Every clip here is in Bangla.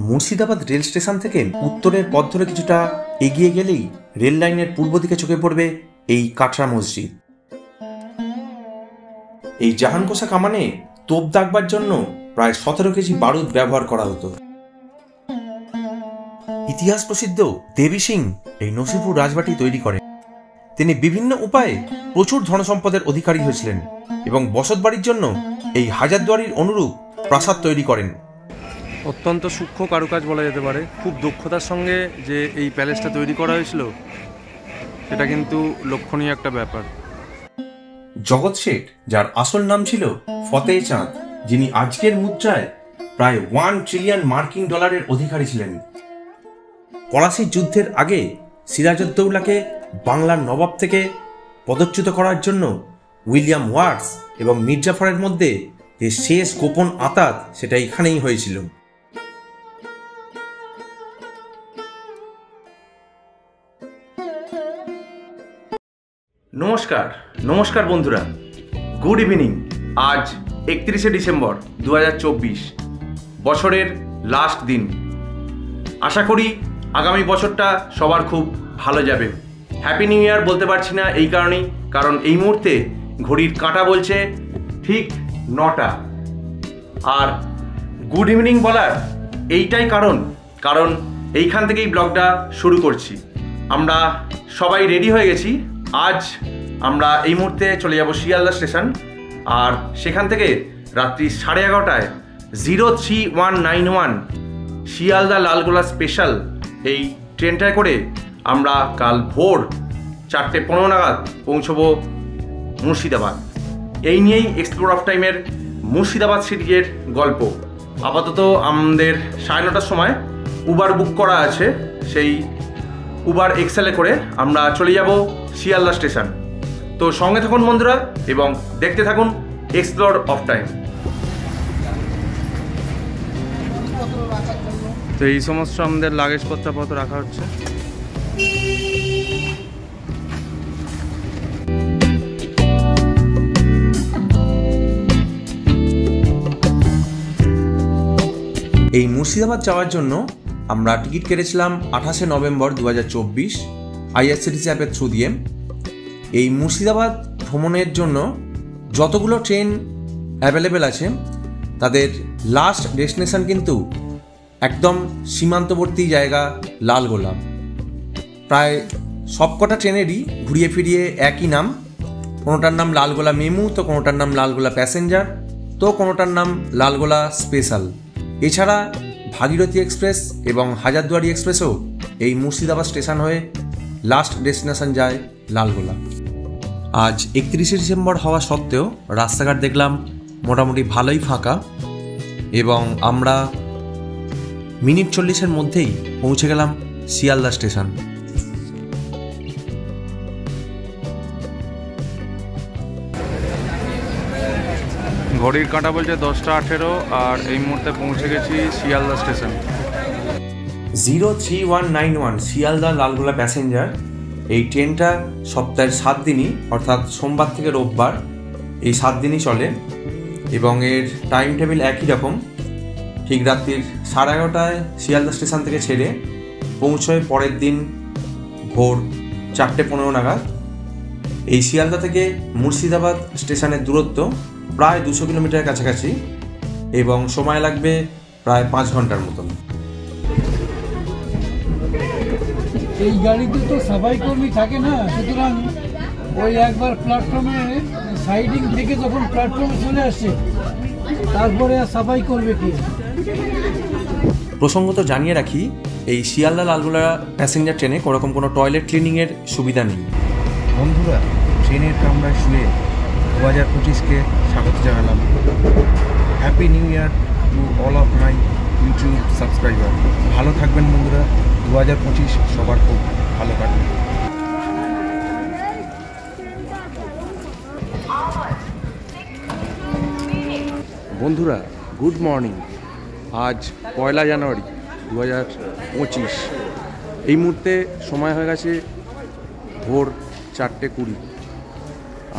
মুর্শিদাবাদ রেল স্টেশন থেকে উত্তরের পথ ধরে কিছুটা এগিয়ে গেলেই রেল লাইনের পূর্ব দিকে চোখে পড়বে এই কাটরা মসজিদ। এই জাহানকোষা কামানে তোপ দাগবার জন্য প্রায় 17 কেজি বারুদ ব্যবহার করা হতো। ইতিহাস প্রসিদ্ধ দেবী সিং এই নসিপুর রাজবাটি তৈরি করেন। তিনি বিভিন্ন উপায়ে প্রচুর ধনসম্পদের অধিকারী হয়েছিলেন এবং বসতবাড়ির জন্য এই হাজারদুয়ারির অনুরূপ প্রাসাদ তৈরি করেন। অত্যন্ত সূক্ষ্ম কারুকাজ বলা যেতে পারে। খুব দক্ষতার সঙ্গে যে এই প্যালেসটা তৈরি করা হয়েছিল সেটা কিন্তু লক্ষণীয় একটা ব্যাপার। জগৎ শেঠ, যার আসল নাম ছিল ফতেহ চাঁদ, যিনি আজকের মুদ্রায় প্রায় 1 ট্রিলিয়ন মার্কিন ডলারের অধিকারী ছিলেন। পলাশির যুদ্ধের আগে সিরাজউদ্দৌলাকে বাংলার নবাব থেকে পদচ্যুত করার জন্য উইলিয়াম ওয়াটস এবং মির্জাফরের মধ্যে যে শেষ গোপন আঁতাত, সেটা এখানেই হয়েছিল। নমস্কার বন্ধুরা, গুড ইভিনিং। আজ 31শে ডিসেম্বর 2024, বছরের লাস্ট দিন। আশা করি আগামী বছরটা সবার খুব ভালো যাবে। হ্যাপি নিউ ইয়ার বলতে পারছি না এই কারণেই, কারণ এই মুহূর্তে ঘড়ির কাঁটা বলছে ঠিক 9টা। আর গুড ইভিনিং বলার এইটাই কারণ এইখান থেকেই ব্লগটা শুরু করছি। আমরা সবাই রেডি হয়ে গেছি। আজ আমরা এই মুহূর্তে চলে যাব শিয়ালদা স্টেশন, আর সেখান থেকে রাত্রি 11:30টায় 03191 শিয়ালদা লালগোলা স্পেশাল এই ট্রেনটায় করে আমরা কাল ভোর 4:15 নাগাদ পৌঁছবো মুর্শিদাবাদ। এই নিয়েই এক্সপ্লোর অফ টাইমের মুর্শিদাবাদ সিরিজের গল্প। আপাতত আমাদের 9:30টার সময় উবার বুক করা আছে, সেই উবার এক্সেলে করে আমরা চলে যাব শিয়ালদা স্টেশন। তো সঙ্গে থাকুন বন্ধুরা এবং দেখতে থাকুন এক্সপ্লোর অফ টাইম। তো এই সমস্ত আমাদের লাগেজপত্র রাখা হচ্ছে। এই মুর্শিদাবাদ যাওয়ার জন্য আমরা টিকিট কেটেছিলাম 28শে নভেম্বর 2024 আইআরসিটিসি অ্যাপের থ্রু দিয়ে। এই মুর্শিদাবাদ ভ্রমণের জন্য যতগুলো ট্রেন অ্যাভেলেবেল আছে তাদের লাস্ট ডেস্টিনেশন কিন্তু একদম সীমান্তবর্তী জায়গা লালগোলা। প্রায় সবকটা ট্রেনেরই ঘুরিয়ে ফিরিয়ে একই নাম। কোনোটার নাম লালগোলা মেমু, তো কোনোটার নাম লালগোলা প্যাসেঞ্জার, তো কোনোটার নাম লালগোলা স্পেশাল। এছাড়া ভাগীরথী এক্সপ্রেস এবং হাজারদুয়ারি এক্সপ্রেসও এই মুর্শিদাবাদ স্টেশন হয়ে লাস্ট ডেস্টিনেশন যায় লালগোলা। আজ 31শে ডিসেম্বর হওয়া সত্ত্বেও রাস্তাঘাট দেখলাম মোটামুটি ভালোই ফাঁকা, এবং আমরা মিনিট 40-এর মধ্যেই পৌঁছে গেলাম শিয়ালদা স্টেশন। ঘড়ির কাঁটা বলছে 10:18 আর এই মুহূর্তে পৌঁছে গেছি শিয়ালদা স্টেশন। 03191 শিয়ালদা লালগোলা প্যাসেঞ্জার এই ট্রেনটা সপ্তাহের 7 দিনই, অর্থাৎ সোমবার থেকে রোববার এই 7 দিনই চলে, এবং এর টাইম টেবিল একই রকম। ঠিক রাত্রির 11:30টায় শিয়ালদা স্টেশন থেকে ছেড়ে পৌঁছয় পরের দিন ভোর 4:15 নাগাদ। এই শিয়ালদা থেকে মুর্শিদাবাদ স্টেশনের দূরত্ব প্রায় 200 কিলোমিটারের কাছাকাছি, এবং সময় লাগবে প্রায় 5 ঘন্টার মতন। এই গাড়িতে তো সাফাই কর্মী থাকে না, সুতরাং ওই একবার প্ল্যাটফর্মে সাইডিং থেকে যখন প্ল্যাটফর্মে চলে আসছে তারপরে সাফাই করবে কি। প্রসঙ্গত জানিয়ে রাখি, এই শিয়ালদা লালগোলা প্যাসেঞ্জার ট্রেনে কোনোরকম কোনো টয়লেট ক্লিনিংয়ের সুবিধা নেই। বন্ধুরা, ট্রেনের কামরায় শুয়ে 2025কে স্বাগত জানালাম। Happy new year to all of my YouTube subscriber. ভালো থাকবেন বন্ধুরা, 2025 সবার খুব ভালো কাটবে। বন্ধুরা গুড মর্নিং। আজ 1 জানুয়ারি 2025। এই মুহূর্তে সময় হয়ে গেছে ভোর 4:20।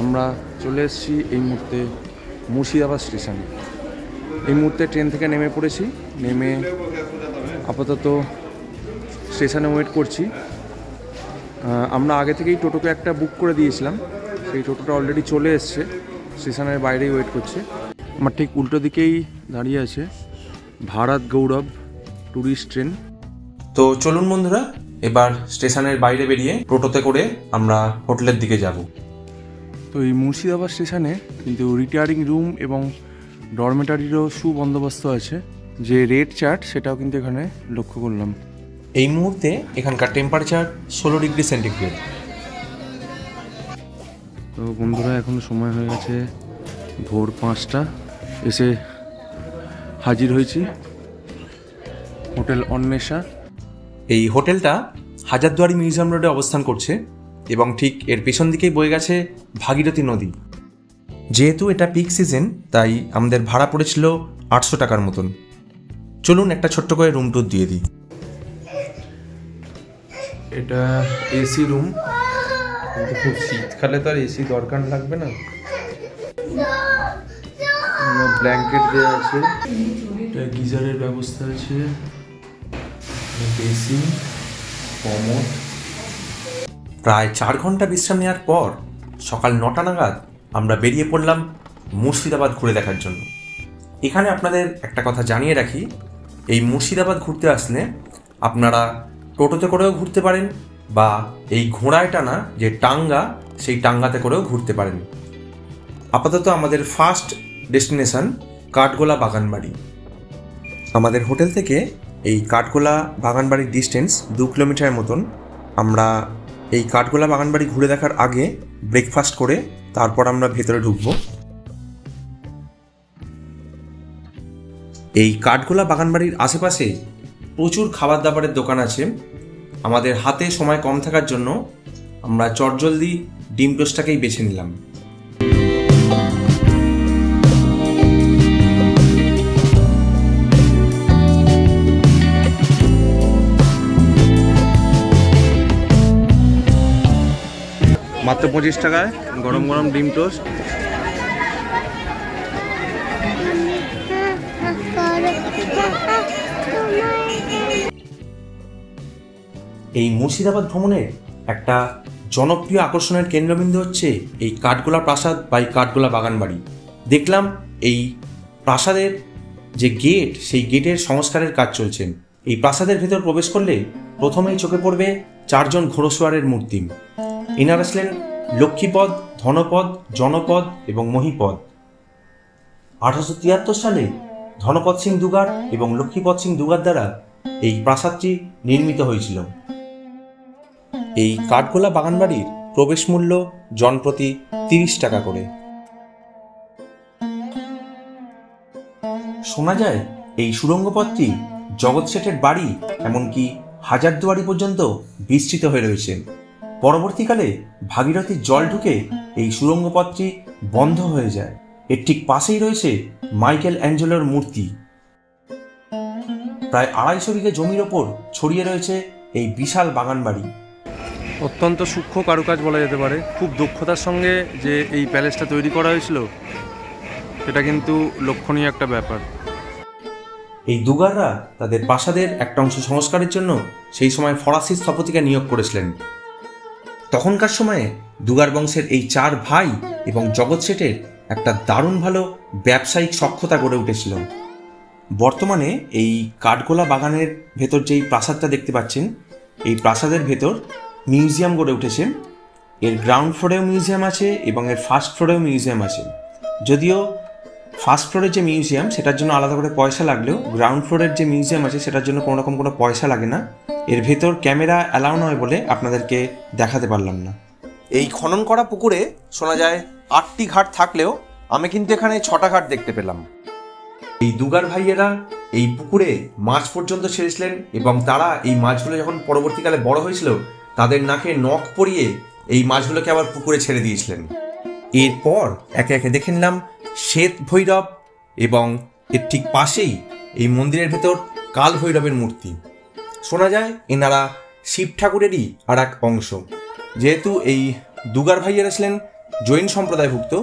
আমরা চলে এসেছি এই মুহূর্তে মুর্শিদাবাদ স্টেশনে। এই মুহূর্তে ট্রেন থেকে নেমে পড়েছি, নেমে আপাতত স্টেশনে ওয়েট করছি। আমরা আগে থেকেই টোটোকে একটা বুক করে দিয়েছিলাম, সেই টোটোটা অলরেডি চলে এসছে, স্টেশনের বাইরেই ওয়েট করছে। আমার ঠিক উল্টো দিকেই দাঁড়িয়ে আছে ভারত গৌরব ট্যুরিস্ট ট্রেন। তো চলুন বন্ধুরা, এবার স্টেশনের বাইরে বেরিয়ে টোটোতে করে আমরা হোটেলের দিকে যাব। তো এই মুর্শিদাবাদ স্টেশনে কিন্তু রিটায়ারিং রুম এবং ডরমেটারিরও সুবন্দোবস্ত আছে। যে রেট চার্ট সেটাও কিন্তু এখানে লক্ষ্য করলাম। এই মুহূর্তে এখানকার টেম্পারেচার 16 ডিগ্রি সেন্টিগ্রেড। তো বন্ধুরা, এখন সময় হয়ে গেছে ভোর 5টা। এসে হাজির হয়েছি হোটেল অন্বেষা। এই হোটেলটা হাজারদুয়ারি মিউজিয়াম রোডে অবস্থান করছে এবং ঠিক এর পেছন দিকেই বয়ে গেছে ভাগীরথী নদী। যেহেতু এটা পিক সিজন, তাই আমাদের ভাড়া পড়েছিল 800 টাকার মতন। চলুন একটা ছোট্ট করে রুম ট্যুর দিয়ে দিই। এটা এসি রুম, কিন্তু খুব শীতকালে তো আর এসি দরকার লাগবে না। ব্ল্যাঙ্কেট দেওয়া আছে, গিজারের ব্যবস্থা আছে, এসি, কমোড। প্রায় 4 ঘন্টা বিশ্রাম নেওয়ার পর সকাল 9টা নাগাদ আমরা বেরিয়ে পড়লাম মুর্শিদাবাদ ঘুরে দেখার জন্য। এখানে আপনাদের একটা কথা জানিয়ে রাখি, এই মুর্শিদাবাদ ঘুরতে আসলে আপনারা টোটোতে করেও ঘুরতে পারেন বা এই ঘোড়ায় টানা যে টাঙ্গা, সেই টাঙ্গাতে করেও ঘুরতে পারেন। আপাতত আমাদের ফার্স্ট ডেস্টিনেশন কাঠগোলা বাগানবাড়ি। আমাদের হোটেল থেকে এই কাঠগোলা বাগানবাড়ির ডিস্টেন্স 2 কিলোমিটার মতন। আমরা এই কাঠগোলা বাগানবাড়ি ঘুরে দেখার আগে ব্রেকফাস্ট করে তারপর আমরা ভেতরে ঢুকবো। এই কাঠগোলা বাগানবাড়ির আশেপাশে প্রচুর খাবার দাবারের দোকান আছে। আমাদের হাতে সময় কম থাকার জন্য আমরা চটজলদি ডিম টোস্টটাকেই বেছে নিলাম। মাত্র 25 টাকায় গরম গরম ডিম টোস্ট। এই মুর্শিদাবাদ ভ্রমণের একটা জনপ্রিয় আকর্ষণের কেন্দ্রবিন্দু হচ্ছে এই কাঠগোলা প্রাসাদ বা এই কাঠগোলা বাগানবাড়ি। দেখলাম এই প্রাসাদের যে গেট, সেই গেটের সংস্কারের কাজ চলছে। এই প্রাসাদের ভেতর প্রবেশ করলে প্রথমেই চোখে পড়বে 4 জন ঘোড়সওয়ারের মূর্তি। এনারা ছিলেন লক্ষ্মীপদ, ধনপদ, জনপদ এবং মহিপদ। 1873 সালে ধনপদ সিং দুগার এবং লক্ষ্মীপদ সিং দুগার দ্বারা এই প্রাসাদটি নির্মিত হয়েছিল। এই কাঠগোলা বাগানবাড়ির প্রবেশ মূল্য জনপ্রতি 30 টাকা করে। শোনা যায় এই সুড়ঙ্গ পথটি জগৎ শেঠের বাড়ি এমনকি হাজারদুয়ারি পর্যন্ত বিস্তৃত হয়ে রয়েছে। পরবর্তীকালে ভাগীরথীর জল ঢুকে এই সুড়ঙ্গ পথটি বন্ধ হয়ে যায়। এর ঠিক পাশেই রয়েছে মাইকেল অ্যাঞ্জেলোর মূর্তি। প্রায় 250 বিঘে জমির ওপর ছড়িয়ে রয়েছে এই বিশাল বাগানবাড়ি। অত্যন্ত সূক্ষ্ম কারুকাজ বলা যেতে পারে। খুব দক্ষতার সঙ্গে যে এই প্যালেসটা তৈরি করা হয়েছিল, সেটা কিন্তু লক্ষণীয় একটা ব্যাপার। এই দুগাররা তাদের প্রাসাদের একটা অংশ সংস্কারের জন্য সেই সময় ফরাসি স্থপতিকে নিয়োগ করেছিলেন। তখনকার সময়ে দুগার বংশের এই 4 ভাই এবং জগৎ শেঠের একটা দারুণ ভালো ব্যবসায়িক সক্ষতা গড়ে উঠেছিল। বর্তমানে এই কাঠগোলা বাগানের ভেতর যেই প্রাসাদটা দেখতে পাচ্ছেন, এই প্রাসাদের ভেতর মিউজিয়াম গড়ে উঠেছে। এর গ্রাউন্ড ফ্লোরেও মিউজিয়াম আছে এবং এর ফার্স্ট ফ্লোরেও মিউজিয়াম আছে। যদিও ফার্স্ট ফ্লোরের যে মিউজিয়াম সেটার জন্য আলাদা করে পয়সা লাগলেও গ্রাউন্ড ফ্লোরের যে মিউজিয়াম আছে সেটার জন্য কোনো রকম কোনো পয়সা লাগে না। এর ভেতর ক্যামেরা অ্যালাউ নয় বলে আপনাদেরকে দেখাতে পারলাম না। এই খনন করা পুকুরে শোনা যায় 8টি ঘাট থাকলেও আমি কিন্তু এখানে 6টা ঘাট দেখতে পেলাম। এই দুগার ভাইয়েরা এই পুকুরে মাছ পর্যন্ত ছেড়েছিলেন এবং তারা এই মাছগুলো যখন পরবর্তীকালে বড় হয়েছিল তাদের নাকে নখ পরিয়ে এই মাছগুলোকে আবার পুকুরে ছেড়ে দিয়েছিলেন। এরপর একে একে দেখে নিলাম শ্বেত ভৈরব এবং এর ঠিক পাশেই এই মন্দিরের ভেতর কাল ভৈরবের মূর্তি। শোনা যায় এনারা শিব ঠাকুরেরই আর এক অংশ। যেহেতু এই দুগার ভাইয়েরা ছিলেন জৈন সম্প্রদায়ভুক্ত,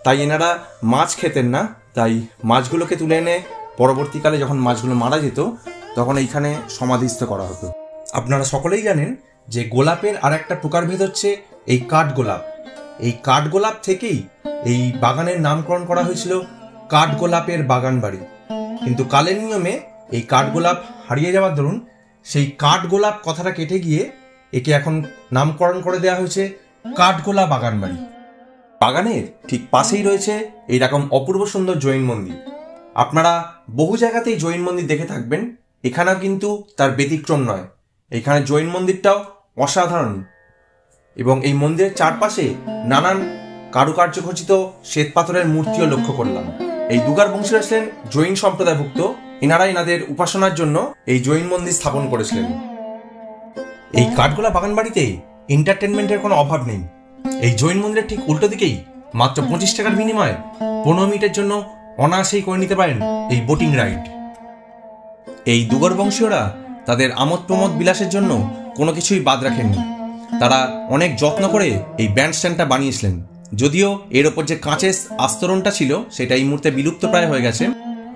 তাই এনারা মাছ খেতেন না, তাই মাছগুলোকে তুলে এনে পরবর্তীকালে যখন মাছগুলো মারা যেত তখন এইখানে সমাধিস্থ করা হতো। আপনারা সকলেই জানেন যে গোলাপের আর একটা প্রকারভেদ হচ্ছে এই কাঠগোলাপ। এই কাঠগোলাপ থেকেই এই বাগানের নামকরণ করা হয়েছিল কাঠগোলাপের বাগান বাড়ি। কিন্তু কালের নিয়মে এই কাঠগোলাপ হারিয়ে যাওয়ার দরুন সেই কাঠগোলাপ কথাটা কেটে গিয়ে একে এখন নামকরণ করে দেওয়া হয়েছে কাঠগোলা বাগান বাড়ি। বাগানের ঠিক পাশেই রয়েছে এইরকম অপূর্ব সুন্দর জৈন মন্দির। আপনারা বহু জায়গাতেই জৈন মন্দির দেখে থাকবেন, এখানেও কিন্তু তার ব্যতিক্রম নয়। এখানে জৈন মন্দিরটাও অসাধারণ এবং এই মন্দিরের চারপাশে নানান কারুকার্য খচিত শ্বেত পাথরের মূর্তিও লক্ষ্য করলাম। এই দুগার বংশীরা ছিলেন জৈন সম্প্রদায়ভুক্ত, এনারা এনাদের উপাসনার জন্য এই জৈন মন্দির স্থাপন করেছিলেন। এই কাঠগোলা বাগান বাড়িতে এন্টারটেনমেন্টের কোনো অভাব নেই। এই জৈন মন্দিরের ঠিক উল্টো দিকেই মাত্র 25 টাকার বিনিময়ে 15 মিনিটের জন্য অনায়াসেই করে নিতে পারেন এই বোটিং রাইড। এই দুগর বংশীয়রা তাদের আমোদ প্রমোদ বিলাসের জন্য কোনো কিছুই বাদ রাখেননি। তারা অনেক যত্ন করে এই ব্যান্ড স্ট্যান্ডটা বানিয়েছিলেন, যদিও এর ওপর যে কাঁচের আস্তরণটা ছিল সেটা এই মুহূর্তে বিলুপ্ত প্রায় হয়ে গেছে।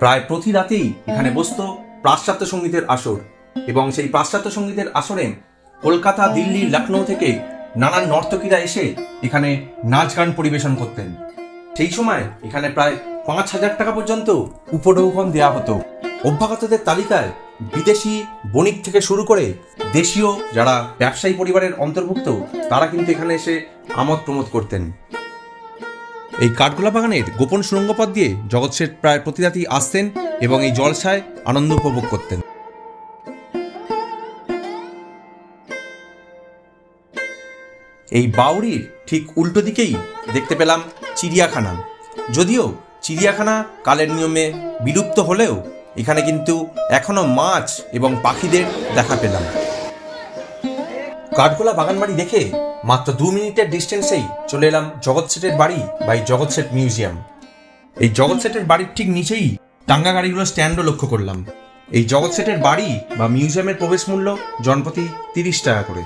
প্রায় প্রতি রাতেই এখানে বসত পাশ্চাত্য সঙ্গীতের আসর এবং সেই পাশ্চাত্য সঙ্গীতের আসরে কলকাতা, দিল্লি, লখনৌ থেকে নানান নর্তকীরা এসে এখানে নাচ গান পরিবেশন করতেন। সেই সময় এখানে প্রায় 5,000 টাকা পর্যন্ত উপঢৌকন দেওয়া হতো। অভ্যাগতদের তালিকায় বিদেশি বণিক থেকে শুরু করে দেশীয় যারা ব্যবসায়ী পরিবারের অন্তর্ভুক্ত তারা কিন্তু এখানে এসে আমোদ প্রমোদ করতেন। এই কাঠগোলা বাগানের গোপন সুড়ঙ্গ পথ দিয়ে জগৎ শেঠ প্রায় প্রতি রাতেই আসতেন এবং এই জলসায় আনন্দ উপভোগ করতেন। এই বাউরির ঠিক উল্টো দিকেই দেখতে পেলাম চিড়িয়াখানা। যদিও চিড়িয়াখানা কালের নিয়মে বিলুপ্ত হলেও এখানে কিন্তু এখনো মাছ এবং পাখিদের দেখা পেলাম। কাঠগোলা বাগান বাড়ি দেখে মাত্র 2 মিনিটের ডিস্টেন্সেই চলে এলাম জগৎ শেঠের বাড়ি বা জগৎ শেঠ মিউজিয়াম। এই জগৎ শেঠের বাড়ির ঠিক নিচেই টাঙ্গা গাড়িগুলোর স্ট্যান্ডও লক্ষ্য করলাম। এই জগৎ শেঠের বাড়ি বা মিউজিয়ামের প্রবেশ মূল্য জনপ্রতি 30 টাকা করে।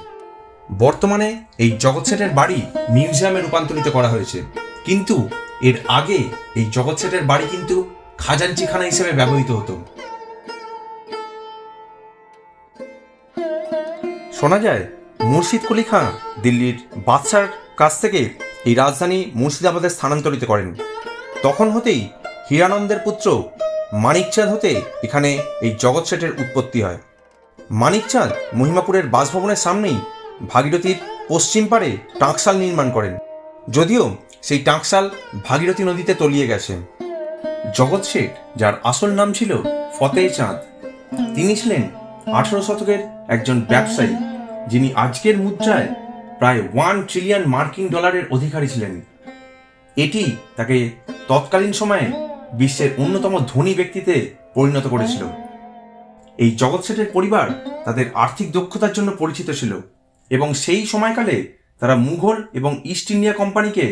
বর্তমানে এই জগৎ শেঠের বাড়ি মিউজিয়ামে রূপান্তরিত করা হয়েছে, কিন্তু এর আগে এই জগৎ শেঠের বাড়ি কিন্তু খাজাঞ্চিখানা হিসেবে ব্যবহৃত হতো। শোনা যায় মুর্শিদ কুলি খাঁ দিল্লির বাদশার কাছ থেকে এই রাজধানী মুর্শিদাবাদে স্থানান্তরিত করেন। তখন হতেই হীরানন্দের পুত্র মানিকচাঁদ হতে এখানে এই জগৎ শেঠের উৎপত্তি হয়। মানিকচাঁদ মহিমাপুরের বাসভবনের সামনেই ভাগীরথীর পশ্চিম পাড়ে টাঁকশাল নির্মাণ করেন, যদিও সেই টাঁকশাল ভাগীরথী নদীতে তলিয়ে গেছে। জগৎ শেঠ, যার আসল নাম ছিল ফতেহ চাঁদ, তিনি ছিলেন 18 শতকের একজন ব্যবসায়ী, যিনি আজকের মুদ্রায় প্রায় 1 ট্রিলিয়ন মার্কিন ডলারের অধিকারী ছিলেন। এটি তাকে তৎকালীন সময়ে বিশ্বের অন্যতম ধনী ব্যক্তিতে পরিণত করেছিল। এই জগৎ শেঠের পরিবার তাদের আর্থিক দক্ষতার জন্য পরিচিত ছিল এবং সেই সময়কালে তারা মুঘল এবং ইস্ট ইন্ডিয়া কোম্পানিকে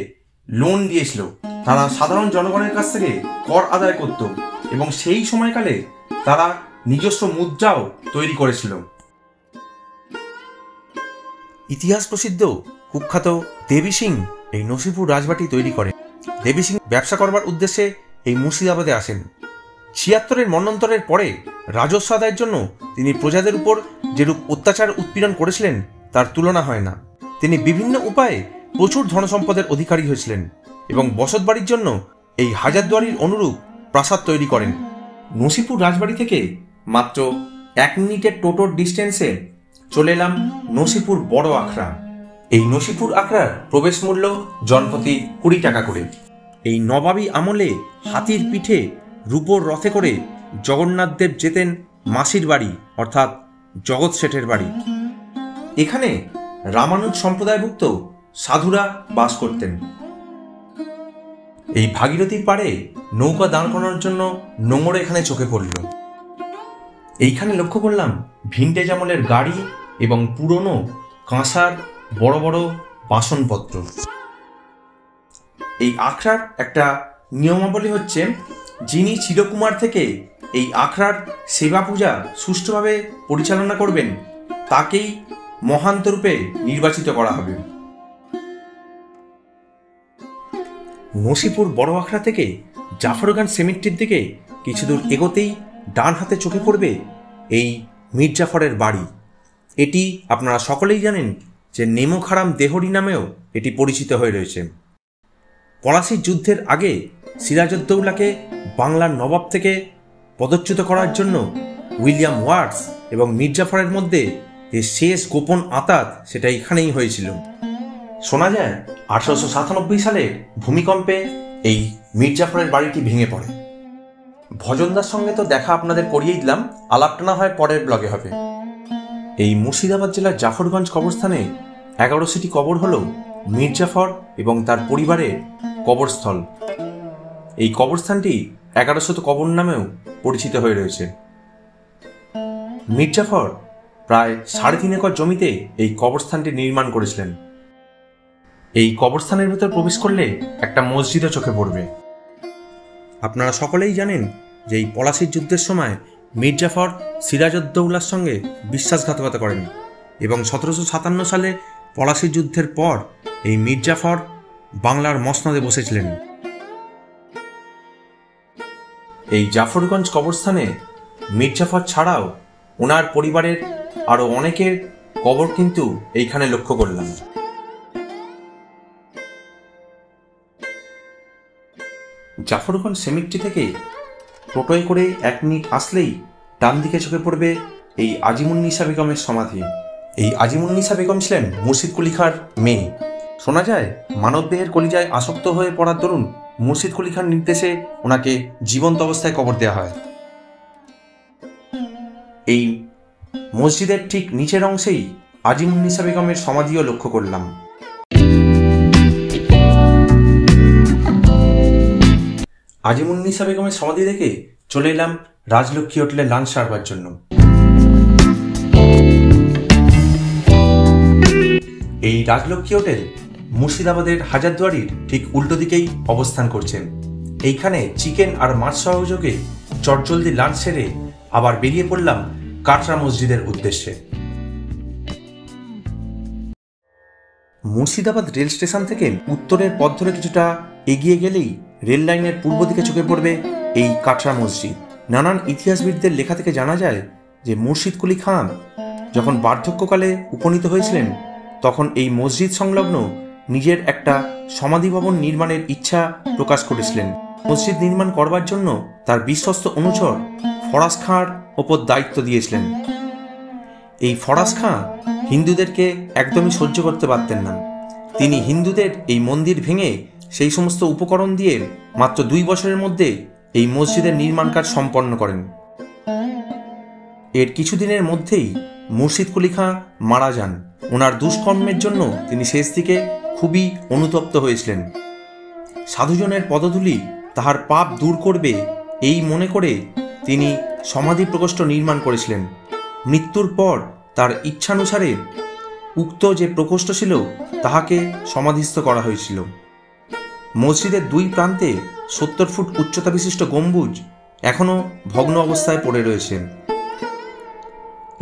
লোন দিয়েছিল। তারা সাধারণ জনগণের কাছ থেকে কর আদায় করত এবং সেই সময়কালে তারা নিজস্ব মুদ্রাও তৈরি করেছিল। ইতিহাস প্রসিদ্ধ কুখ্যাত দেবী সিং এই নসিপুর রাজবাটি তৈরি করেন। দেবী সিং ব্যবসা করবার উদ্দেশ্যে এই মুর্শিদাবাদে আসেন। 76-এর মন্বন্তরের পরে রাজস্ব আদায়ের জন্য তিনি প্রজাদের উপর যেরূপ অত্যাচার উৎপীড়ন করেছিলেন তার তুলনা হয় না। তিনি বিভিন্ন উপায়ে প্রচুর ধনসম্পদের অধিকারী হয়েছিলেন এবং বসতবাড়ির জন্য এই হাজারদুয়ারির অনুরূপ প্রাসাদ তৈরি করেন। নসিপুর রাজবাড়ি থেকে মাত্র 1 মিনিটের টোটোর ডিস্টেন্সে চলে এলাম নসিপুর বড় আখড়া। এই নসিপুর আখড়ার প্রবেশ মূল্য জনপ্রতি 20 টাকা করে। এই নবাবী আমলে হাতির পিঠে রূপোর রথে করে জগন্নাথ দেব যেতেন মাসির বাড়ি অর্থাৎ জগৎ শেঠের বাড়ি। এখানে রামানুজ সম্প্রদায়ভুক্ত সাধুরা বাস করতেন। এই ভাগীরথীর পাড়ে নৌকা দাঁড় করানোর জন্য নোঙর এখানে চোখে পড়ল। এইখানে লক্ষ্য করলাম ভিন্টেজ আমলের গাড়ি এবং পুরনো কাঁসার বড় বড় বাসনপত্র। এই আখড়ার একটা নিয়মাবলী হচ্ছে, যিনি চিরকুমার থেকে এই আখড়ার সেবা পূজা সুষ্ঠুভাবে পরিচালনা করবেন তাকেই মহান্তরূপে নির্বাচিত করা হবে। নসিপুর বড় আখড়া থেকে জাফরগঞ্জ সেমেট্রির দিকে কিছু দূর এগোতেই ডান হাতে চোখে পড়বে এই মীর জাফরের বাড়ি। এটি আপনারা সকলেই জানেন যে নেমোখারাম দেহরি নামেও এটি পরিচিত হয়ে রয়েছে। পলাশির যুদ্ধের আগে সিরাজউদ্দৌলাকে বাংলার নবাব থেকে পদচ্যুত করার জন্য উইলিয়াম ওয়াটস এবং মীর জাফরের মধ্যে যে শেষ গোপন আঁতাত সেটা এখানেই হয়েছিল। শোনা যায় 1897 সালের ভূমিকম্পে এই মীর জাফরের বাড়িটি ভেঙে পড়ে। ভজনদার সঙ্গে তো দেখা আপনাদের করিয়েই দিলাম, আলাপটা না হয় পরের ব্লগে হবে। এই মুর্শিদাবাদ জেলার জাফরগঞ্জ কবরস্থানে 11টি কবর হল মীর জাফর এবং তার পরিবারের কবরস্থল। এই কবরস্থানটি 1100 কবর নামেও পরিচিত হয়ে রয়েছে। মীর জাফর প্রায় 3.5 একর জমিতে এই কবরস্থানটি নির্মাণ করেছিলেন। এই কবরস্থানের ভেতর প্রবেশ করলে একটা মসজিদও চোখে পড়বে। আপনারা সকলেই জানেন যে এই পলাশির যুদ্ধের সময় মীর জাফর সিরাজউদ্দৌলার সঙ্গে বিশ্বাসঘাতকতা করেন এবং 1757 সালে পলাশির যুদ্ধের পর এই মীর জাফর বাংলার মসনদে বসেছিলেন। এই জাফরগঞ্জ কবরস্থানে মীর জাফর ছাড়াও ওনার পরিবারের আরও অনেকের কবর কিন্তু এইখানে লক্ষ্য করলাম। জাফরগঞ্জ সেমেট্রি থেকে টোটোয় করে 1 মিনিট আসলেই ডান দিকে চোখে পড়বে এই আজিমুন্নিসা বেগমের সমাধি। এই আজিমুন্নিসা বেগম ছিলেন মুর্শিদ কুলি খাঁর মেয়ে। শোনা যায় মানবদেহের কলিজায় আসক্ত হয়ে পড়ার দরুন মুর্শিদ কুলি খাঁর নির্দেশে ওনাকে জীবন্ত অবস্থায় কবর দেওয়া হয়। এই মসজিদের ঠিক নিচের অংশেই আজিমুন্নিসা বেগমের সমাধিও লক্ষ্য করলাম। আজিমুন্নিসা বেগমের সমাধি দেখে চলে এলাম রাজলক্ষ্মী হোটেলে লাঞ্চ সারবার জন্য। এই রাজলক্ষ্মী হোটেল মুর্শিদাবাদের হাজারদুয়ারির ঠিক উল্টো দিকেই অবস্থান করছেন। এইখানে চিকেন আর মাছ সহযোগে চটজলদি লাঞ্চ সেরে আবার বেরিয়ে পড়লাম কাটরা মসজিদের উদ্দেশ্যে। মুর্শিদাবাদ রেল স্টেশন থেকে উত্তরের পথ ধরে কিছুটা এগিয়ে গেলেই রেল লাইনের পূর্ব দিকে চোখে পড়বে এই কাটরা মসজিদ। নানান ইতিহাসবিদদের লেখা থেকে জানা যায় যে মুর্শিদ কুলি খাঁ যখন বার্ধক্যকালে উপনীত হয়েছিলেন তখন এই মসজিদ সংলগ্ন নিজের একটা সমাধি ভবন নির্মাণের ইচ্ছা প্রকাশ করেছিলেন। মসজিদ নির্মাণ করবার জন্য তার বিশ্বস্ত অনুচর ফরাজ খাঁর ওপর দায়িত্ব দিয়েছিলেন। এই ফরাজ খাঁ হিন্দুদেরকে একদমই সহ্য করতে পারতেন না। তিনি হিন্দুদের এই মন্দির ভেঙে সেই সমস্ত উপকরণ দিয়ে মাত্র 2 বছরের মধ্যে এই মসজিদের নির্মাণ কাজ সম্পন্ন করেন। এর কিছুদিনের মধ্যেই মুর্শিদ কুলি খাঁ মারা যান। ওনার দুষ্কর্মের জন্য তিনি শেষ দিকে খুবই অনুতপ্ত হয়েছিলেন। সাধুজনের পদধূলি তাহার পাপ দূর করবে এই মনে করে তিনি সমাধি প্রকোষ্ঠ নির্মাণ করেছিলেন। মৃত্যুর পর তার ইচ্ছানুসারে উক্ত যে প্রকোষ্ঠ ছিল তাহাকে সমাধিস্থ করা হয়েছিল। মসজিদের 2 প্রান্তে 70 ফুট উচ্চতা বিশিষ্ট গম্বুজ এখনও ভগ্ন অবস্থায় পড়ে রয়েছে।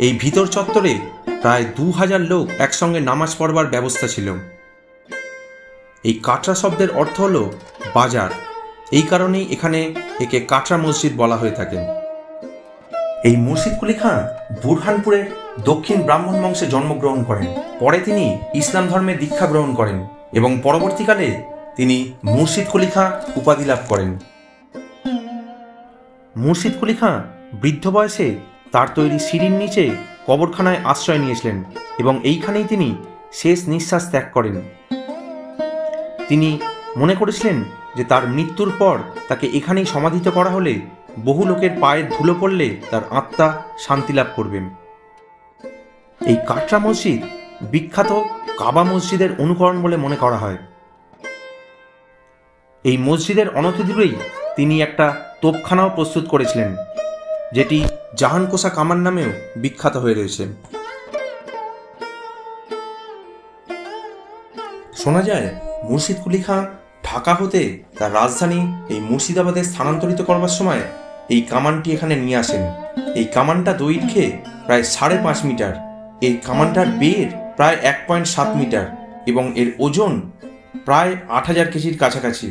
এই ভিতর চত্বরে প্রায় 2000 লোক একসঙ্গে নামাজ পড়বার ব্যবস্থা ছিল। এই কাটরা শব্দের অর্থ হল বাজার, এই কারণেই এখানে একে কাটরা মসজিদ বলা হয়ে থাকে। এই মুর্শিদ কুলি খাঁ বুরহানপুরের দক্ষিণ ব্রাহ্মণ বংশে জন্মগ্রহণ করেন। পরে তিনি ইসলাম ধর্মে দীক্ষা গ্রহণ করেন এবং পরবর্তীকালে তিনি মুর্শিদ কুলি খাঁ উপাধি লাভ করেন। মুর্শিদ কুলি খাঁ বৃদ্ধ বয়সে তার তৈরি সিঁড়ির নিচে কবরখানায় আশ্রয় নিয়েছিলেন এবং এইখানেই তিনি শেষ নিঃশ্বাস ত্যাগ করেন। তিনি মনে করেছিলেন যে তার মৃত্যুর পর তাকে এখানেই সমাধিত করা হলে বহু লোকের পায়ের ধুলো পড়লে তার আত্মা শান্তি লাভ করবেন। এই কাটরা মসজিদ বিখ্যাত কাবা মসজিদের অনুকরণ বলে মনে করা হয়। এই মসজিদের অনতিদূরেই তিনি একটা তোপখানাও প্রস্তুত করেছিলেন, যেটি জাহানকোষা কামান নামেও বিখ্যাত হয়ে রয়েছে। শোনা যায় মুর্শিদ কুলি খাঁ ঢাকা হতে তার রাজধানী এই মুর্শিদাবাদে স্থানান্তরিত করবার সময় এই কামানটি এখানে নিয়ে আসেন। এই কামানটা দৈর্ঘ্যে প্রায় 5.5 মিটার, এই কামানটার বের প্রায় 1.7 মিটার এবং এর ওজন প্রায় 8000 কেজির কাছাকাছি।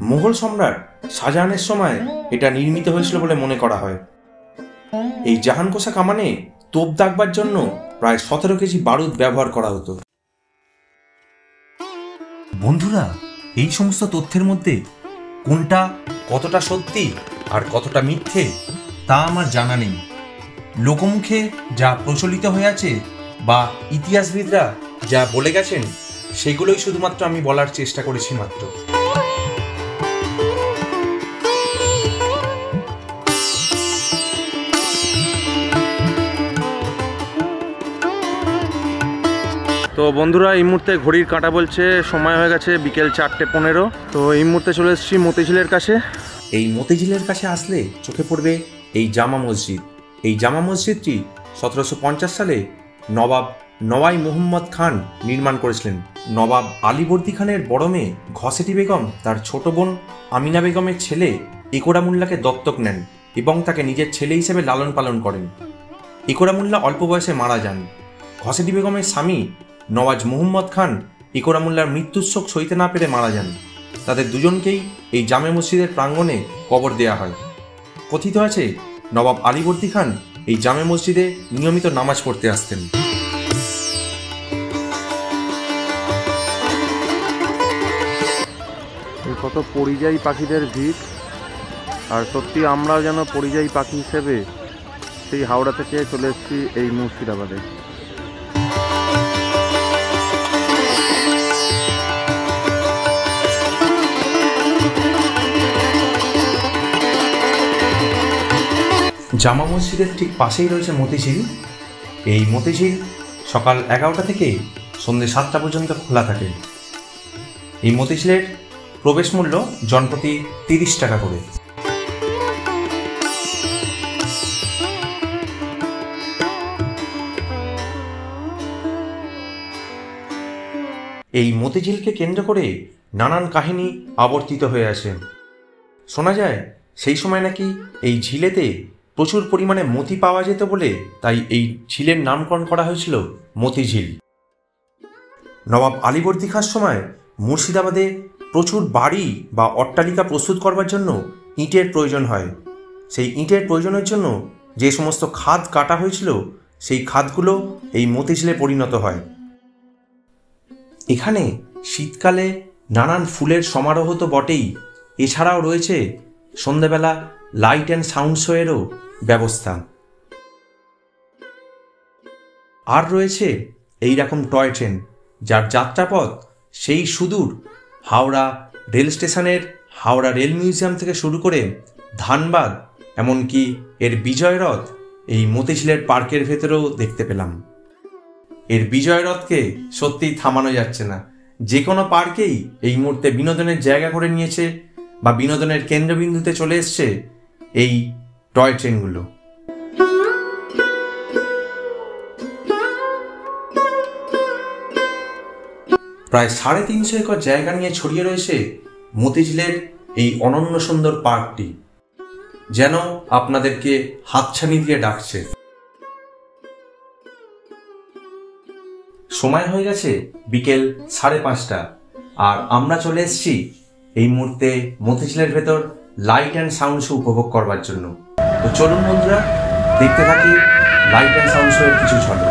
মুঘল সম্রাট শাহজাহানের সময় এটা নির্মিত হয়েছিল বলে মনে করা হয়। এই জাহানকোষা কামানে তোপ দাগবার জন্য প্রায় 17 কেজি বারুদ ব্যবহার করা হতো। বন্ধুরা, এই সমস্ত তথ্যের মধ্যে কোনটা কতটা সত্যি আর কতটা মিথ্যে তা আমার জানা নেই। লোকমুখে যা প্রচলিত হয়ে আছে বা ইতিহাসবিদরা যা বলে গেছেন সেগুলোই শুধুমাত্র আমি বলার চেষ্টা করেছি মাত্র। তো বন্ধুরা, এই মুহূর্তে ঘড়ির কাঁটা বলছে সময় হয়ে গেছে বিকেল 4:15। তো এই মুহূর্তে চলে এসেছি মতিঝিলের কাছে। এই মতিঝিলের কাছে আসলে চোখে পড়বে এই জামা মসজিদ। এই জামা মসজিদটি 1750 সালে নবাব নওয়াই মোহাম্মদ খান নির্মাণ করেছিলেন। নবাব আলীবর্দী খানের বড় মেয়ে ঘসেটি বেগম তার ছোট বোন আমিনা বেগমের ছেলে ইকরামুল্লাহকে দত্তক নেন এবং তাকে নিজের ছেলে হিসেবে লালন পালন করেন। ইকরামুল্লাহ অল্প বয়সে মারা যান। ঘসেটি বেগমের স্বামী নওয়াজ মোহাম্মদ খান ইকরামুল্লাহর মৃত্যুর শোক সইতে না পেরে মারা যান। তাদের দুজনকেই এই জামে মসজিদের প্রাঙ্গণে কবর দেয়া হয়। কথিত আছে নবাব আলীবর্দী খান এই জামে মসজিদে নিয়মিত নামাজ পড়তে আসতেন। কত পরিযায়ী পাখিদের ভিড়, আর সত্যি আমরাও যেন পরিযায়ী পাখি হিসেবে সেই হাওড়া থেকে চলে এসেছি এই মুর্শিদাবাদে। জামা মসজিদের ঠিক পাশেই রয়েছে মতিঝিল। এই মতিঝিল সকাল 11টা থেকে সন্ধ্যে 7টা পর্যন্ত খোলা থাকে। এই মতিঝিলের প্রবেশ মূল্য জনপ্রতি 30 টাকা করে। এই মতিঝিলকে কেন্দ্র করে নানান কাহিনী আবর্তিত হয়ে আছে। শোনা যায় সেই সময় নাকি এই ঝিলেতে প্রচুর পরিমাণে মতি পাওয়া যেত বলে তাই এই ঝিলের নামকরণ করা হয়েছিল মতিঝিল। নবাব আলীবর্দী খাঁর সময় মুর্শিদাবাদে প্রচুর বাড়ি বা অট্টালিকা প্রস্তুত করবার জন্য ইটের প্রয়োজন হয়। সেই ইটের প্রয়োজনের জন্য যে সমস্ত খাদ কাটা হয়েছিল সেই খাদগুলো এই মতিঝিলে পরিণত হয়। এখানে শীতকালে নানান ফুলের সমারোহ তো বটেই, এছাড়াও রয়েছে সন্ধ্যাবেলা লাইট অ্যান্ড সাউন্ড শোয়েরও ব্যবস্থা। আর রয়েছে এই রকম টয় ট্রেন যার যাত্রাপথ সেই সুদূর হাওড়া রেল স্টেশনের হাওড়া রেল মিউজিয়াম থেকে শুরু করে ধানবাদ, এমনকি এর বিজয় রথ এই মতিঝিলের পার্কের ভেতরেও দেখতে পেলাম। এর বিজয় রথকে সত্যিই থামানো যাচ্ছে না। যে কোনো পার্কেই এই মুহূর্তে বিনোদনের জায়গা করে নিয়েছে বা বিনোদনের কেন্দ্রবিন্দুতে চলে এসছে এই টয় ট্রেনগুলো। প্রায় 350 একর জায়গা নিয়ে ছড়িয়ে রয়েছে মতিঝিলের এই অনন্য সুন্দর পার্কটি, যেন আপনাদেরকে হাতছানি দিয়ে ডাকছে। সময় হয়ে গেছে বিকেল 5:30 আর আমরা চলে এসেছি এই মুহূর্তে মতিঝিলের ভেতর লাইট অ্যান্ড সাউন্ড শো উপভোগ করবার জন্য। তো চলুন বন্ধুরা, দেখতে থাকি লাইট অ্যান্ড সাউন্ড শো এর কিছু ঝলক।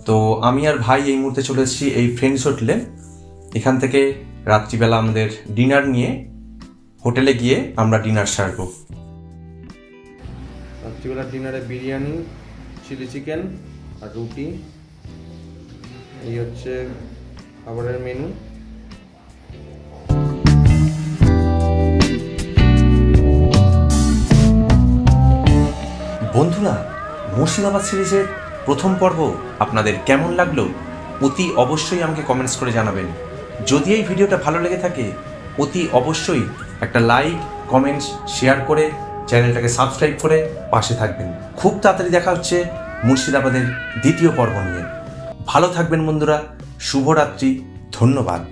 তো আমি আর ভাই এই মুহূর্তে চলে এসেছি এই ফ্রেন্ডস হোটেলে। এখান থেকে রাত্রিবেলা আমাদের ডিনার নিয়ে হোটেলে গিয়ে আমরা ডিনার সারব। রাত্রিবেলার ডিনারে বিরিয়ানি, চিলি চিকেন আর রুটি, এই হচ্ছে খাবারের মেনু। বন্ধুরা, মুর্শিদাবাদ সিরিজের প্রথম পর্ব আপনাদের কেমন লাগলো অতি অবশ্যই আমাকে কমেন্টস করে জানাবেন। যদি এই ভিডিওটা ভালো লেগে থাকে অতি অবশ্যই একটা লাইক, কমেন্টস, শেয়ার করে চ্যানেলটাকে সাবস্ক্রাইব করে পাশে থাকবেন। খুব তাড়াতাড়ি দেখা হচ্ছে মুর্শিদাবাদের দ্বিতীয় পর্ব নিয়ে। ভালো থাকবেন বন্ধুরা, শুভরাত্রি, ধন্যবাদ।